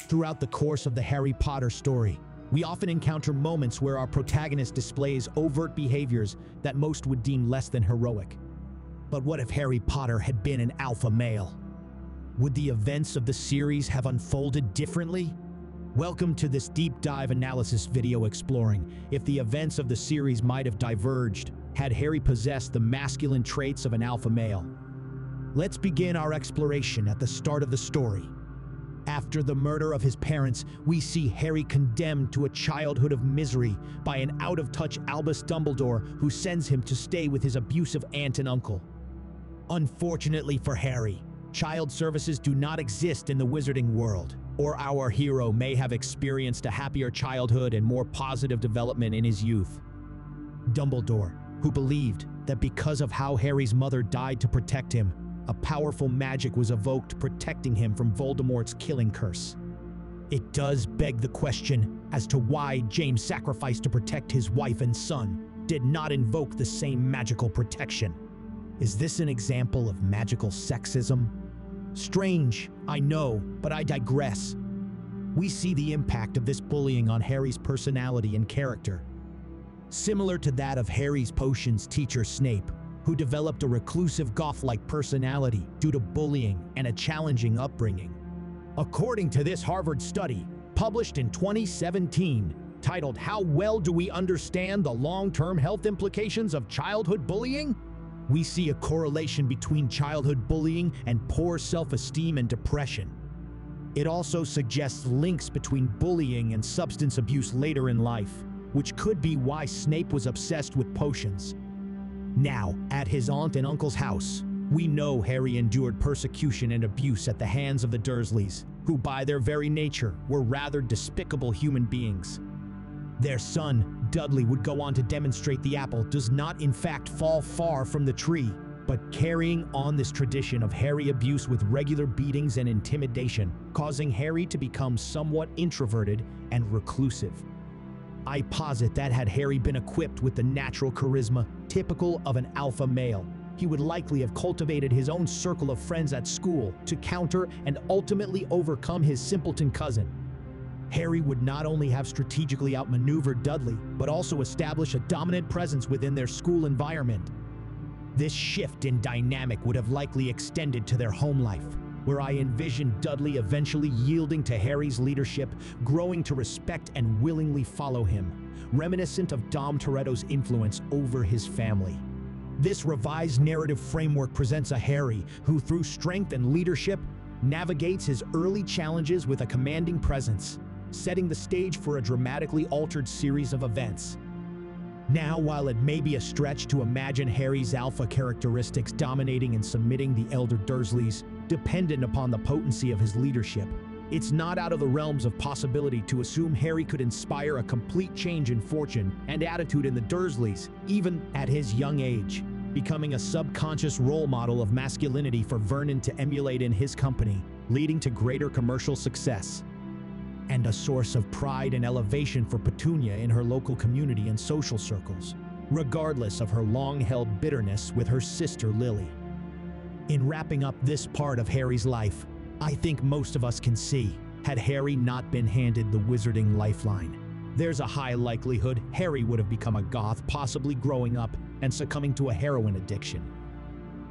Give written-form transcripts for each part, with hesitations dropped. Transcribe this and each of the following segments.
Throughout the course of the Harry Potter story, we often encounter moments where our protagonist displays overt behaviors that most would deem less than heroic. But what if Harry Potter had been an alpha male? Would the events of the series have unfolded differently? Welcome to this deep dive analysis video exploring if the events of the series might have diverged had Harry possessed the masculine traits of an alpha male. Let's begin our exploration at the start of the story. After the murder of his parents, we see Harry condemned to a childhood of misery by an out-of-touch Albus Dumbledore who sends him to stay with his abusive aunt and uncle. Unfortunately for Harry, child services do not exist in the wizarding world, or our hero may have experienced a happier childhood and more positive development in his youth. Dumbledore, who believed that because of how Harry's mother died to protect him, a powerful magic was evoked protecting him from Voldemort's killing curse. It does beg the question as to why James' sacrifice to protect his wife and son did not invoke the same magical protection. Is this an example of magical sexism? Strange, I know, but I digress. We see the impact of this bullying on Harry's personality and character. Similar to that of Harry's potions teacher Snape, who developed a reclusive goth-like personality due to bullying and a challenging upbringing. According to this Harvard study, published in 2017, titled "How Well Do We Understand the Long-Term Health Implications of Childhood Bullying?" we see a correlation between childhood bullying and poor self-esteem and depression. It also suggests links between bullying and substance abuse later in life, which could be why Snape was obsessed with potions. Now, at his aunt and uncle's house, we know Harry endured persecution and abuse at the hands of the Dursleys, who by their very nature were rather despicable human beings. Their son, Dudley, would go on to demonstrate the apple does not in fact fall far from the tree, but carrying on this tradition of Harry abuse with regular beatings and intimidation, causing Harry to become somewhat introverted and reclusive. I posit that had Harry been equipped with the natural charisma typical of an alpha male, he would likely have cultivated his own circle of friends at school to counter and ultimately overcome his simpleton cousin. Harry would not only have strategically outmaneuvered Dudley, but also establish a dominant presence within their school environment. This shift in dynamic would have likely extended to their home life, where I envision Dudley eventually yielding to Harry's leadership, growing to respect and willingly follow him, reminiscent of Dom Toretto's influence over his family. This revised narrative framework presents a Harry who, through strength and leadership, navigates his early challenges with a commanding presence, setting the stage for a dramatically altered series of events. Now, while it may be a stretch to imagine Harry's alpha characteristics dominating and submitting the elder Dursleys, dependent upon the potency of his leadership, it's not out of the realms of possibility to assume Harry could inspire a complete change in fortune and attitude in the Dursleys, even at his young age, becoming a subconscious role model of masculinity for Vernon to emulate in his company, leading to greater commercial success. And a source of pride and elevation for Petunia in her local community and social circles, regardless of her long-held bitterness with her sister Lily. In wrapping up this part of Harry's life, I think most of us can see, had Harry not been handed the wizarding lifeline, there's a high likelihood Harry would have become a goth, possibly growing up and succumbing to a heroin addiction.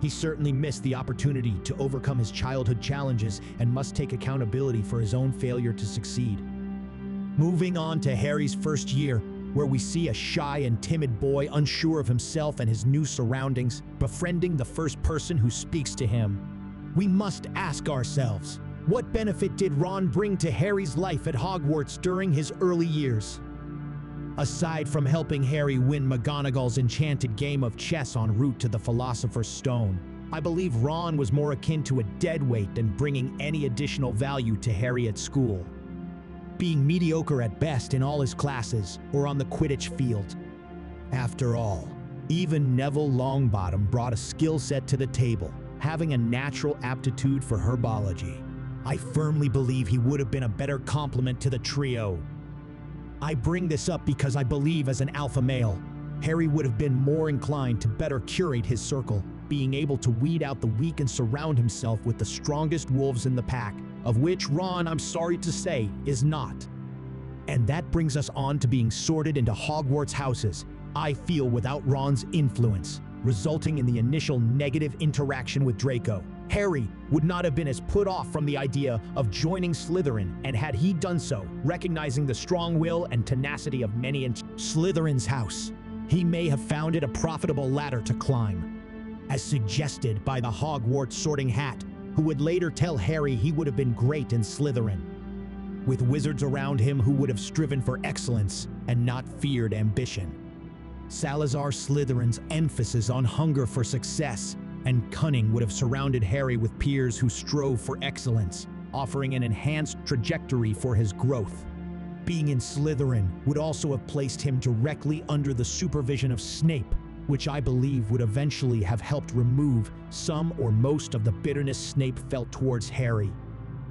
He certainly missed the opportunity to overcome his childhood challenges and must take accountability for his own failure to succeed. Moving on to Harry's first year, where we see a shy and timid boy unsure of himself and his new surroundings, befriending the first person who speaks to him. We must ask ourselves, what benefit did Ron bring to Harry's life at Hogwarts during his early years? Aside from helping Harry win McGonagall's enchanted game of chess en route to the Philosopher's Stone, I believe Ron was more akin to a deadweight than bringing any additional value to Harry at school, being mediocre at best in all his classes or on the Quidditch field. After all, even Neville Longbottom brought a skill set to the table, having a natural aptitude for herbology. I firmly believe he would have been a better complement to the trio. I bring this up because I believe as an alpha male, Harry would have been more inclined to better curate his circle, being able to weed out the weak and surround himself with the strongest wolves in the pack, of which Ron, I'm sorry to say, is not. And that brings us on to being sorted into Hogwarts houses, I feel without Ron's influence, resulting in the initial negative interaction with Draco. Harry would not have been as put off from the idea of joining Slytherin, and had he done so, recognizing the strong will and tenacity of many in Slytherin's house, he may have found it a profitable ladder to climb, as suggested by the Hogwarts Sorting Hat, who would later tell Harry he would have been great in Slytherin, with wizards around him who would have striven for excellence and not feared ambition. Salazar Slytherin's emphasis on hunger for success and cunning would have surrounded Harry with peers who strove for excellence, offering an enhanced trajectory for his growth. Being in Slytherin would also have placed him directly under the supervision of Snape, which I believe would eventually have helped remove some or most of the bitterness Snape felt towards Harry.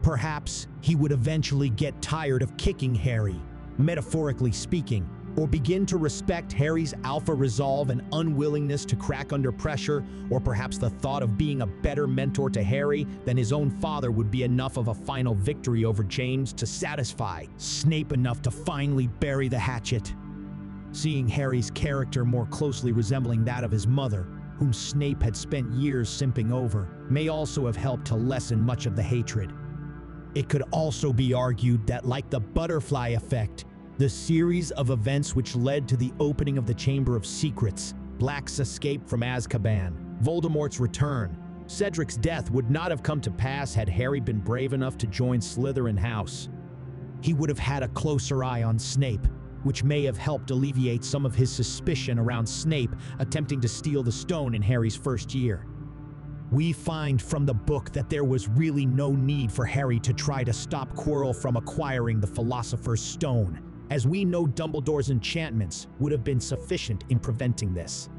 Perhaps he would eventually get tired of kicking Harry, metaphorically speaking, or begin to respect Harry's alpha resolve and unwillingness to crack under pressure, or perhaps the thought of being a better mentor to Harry than his own father would be enough of a final victory over James to satisfy Snape enough to finally bury the hatchet. Seeing Harry's character more closely resembling that of his mother, whom Snape had spent years simping over, may also have helped to lessen much of the hatred. It could also be argued that, like the butterfly effect, the series of events which led to the opening of the Chamber of Secrets, Black's escape from Azkaban, Voldemort's return, Cedric's death would not have come to pass had Harry been brave enough to join Slytherin House. He would have had a closer eye on Snape, which may have helped alleviate some of his suspicion around Snape attempting to steal the stone in Harry's first year. We find from the book that there was really no need for Harry to try to stop Quirrell from acquiring the Philosopher's Stone, as we know Dumbledore's enchantments would have been sufficient in preventing this.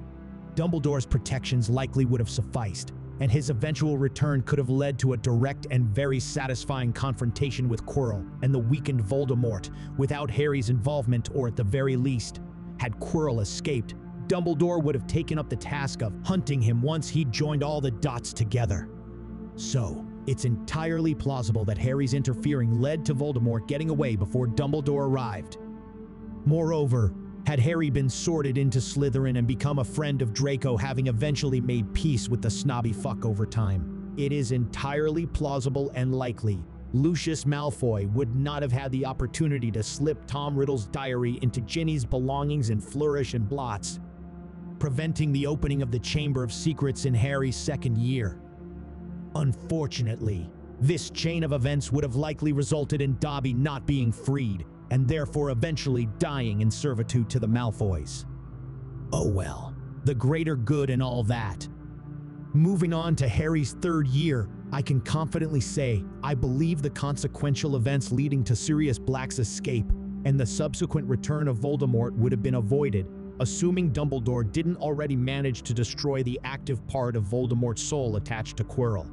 Dumbledore's protections likely would have sufficed, and his eventual return could have led to a direct and very satisfying confrontation with Quirrell and the weakened Voldemort without Harry's involvement, or at the very least, had Quirrell escaped, Dumbledore would have taken up the task of hunting him once he'd joined all the dots together. So, it's entirely plausible that Harry's interfering led to Voldemort getting away before Dumbledore arrived. Moreover, had Harry been sorted into Slytherin and become a friend of Draco, having eventually made peace with the snobby fuck over time, it is entirely plausible and likely Lucius Malfoy would not have had the opportunity to slip Tom Riddle's diary into Ginny's belongings in Flourish and Blots, preventing the opening of the Chamber of Secrets in Harry's second year. Unfortunately, this chain of events would have likely resulted in Dobby not being freed, and therefore eventually dying in servitude to the Malfoys. Oh well, the greater good and all that. Moving on to Harry's third year, I can confidently say I believe the consequential events leading to Sirius Black's escape and the subsequent return of Voldemort would have been avoided, assuming Dumbledore didn't already manage to destroy the active part of Voldemort's soul attached to Quirrell.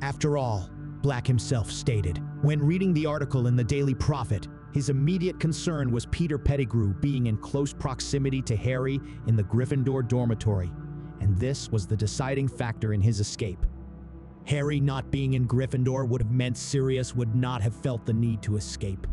After all, Black himself stated, when reading the article in the Daily Prophet, his immediate concern was Peter Pettigrew being in close proximity to Harry in the Gryffindor dormitory, and this was the deciding factor in his escape. Harry not being in Gryffindor would have meant Sirius would not have felt the need to escape.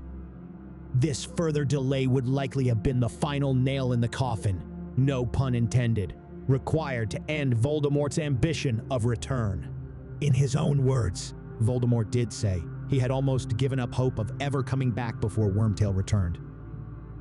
This further delay would likely have been the final nail in the coffin, no pun intended, required to end Voldemort's ambition of return. In his own words, Voldemort did say he had almost given up hope of ever coming back before Wormtail returned.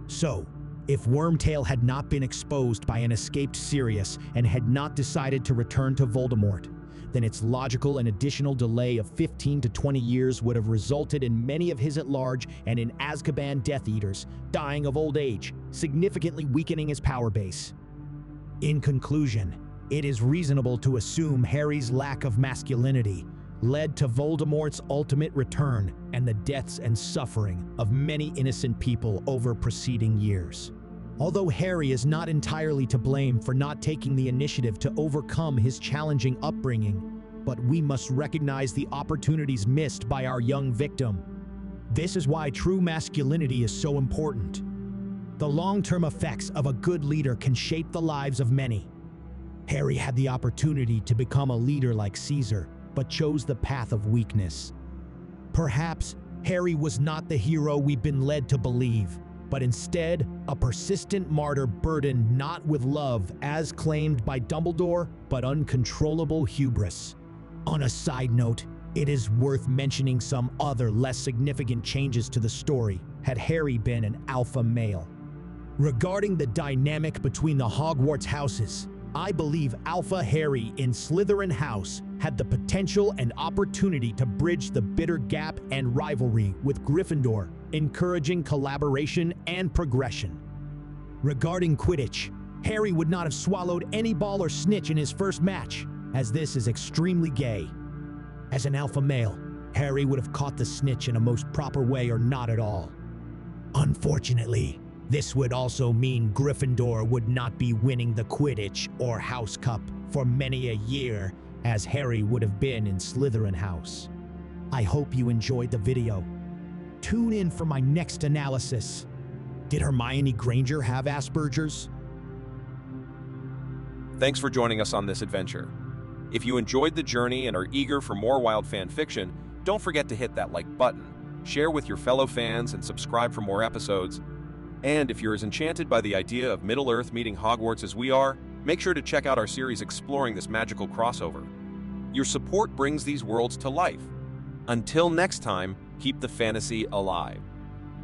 So, if Wormtail had not been exposed by an escaped Sirius and had not decided to return to Voldemort, then its logical and additional delay of 15 to 20 years would have resulted in many of his at-large and in Azkaban Death Eaters dying of old age, significantly weakening his power base. In conclusion, it is reasonable to assume Harry's lack of masculinity led to Voldemort's ultimate return and the deaths and suffering of many innocent people over preceding years. Although Harry is not entirely to blame for not taking the initiative to overcome his challenging upbringing, but we must recognize the opportunities missed by our young victim. This is why true masculinity is so important. The long-term effects of a good leader can shape the lives of many. Harry had the opportunity to become a leader like Caesar, but chose the path of weakness. Perhaps Harry was not the hero we've been led to believe, but instead a persistent martyr burdened not with love as claimed by Dumbledore, but uncontrollable hubris. On a side note, it is worth mentioning some other less significant changes to the story had Harry been an alpha male. Regarding the dynamic between the Hogwarts houses, I believe Alpha Harry in Slytherin House had the potential and opportunity to bridge the bitter gap and rivalry with Gryffindor, encouraging collaboration and progression. Regarding Quidditch, Harry would not have swallowed any ball or snitch in his first match, as this is extremely gay. As an alpha male, Harry would have caught the snitch in a most proper way or not at all. Unfortunately, this would also mean Gryffindor would not be winning the Quidditch or House Cup for many a year, as Harry would have been in Slytherin House. I hope you enjoyed the video. Tune in for my next analysis. Did Hermione Granger have Asperger's? Thanks for joining us on this adventure. If you enjoyed the journey and are eager for more wild fan fiction, don't forget to hit that like button, share with your fellow fans, and subscribe for more episodes. And if you're as enchanted by the idea of Middle-earth meeting Hogwarts as we are, make sure to check out our series exploring this magical crossover. Your support brings these worlds to life. Until next time, keep the fantasy alive.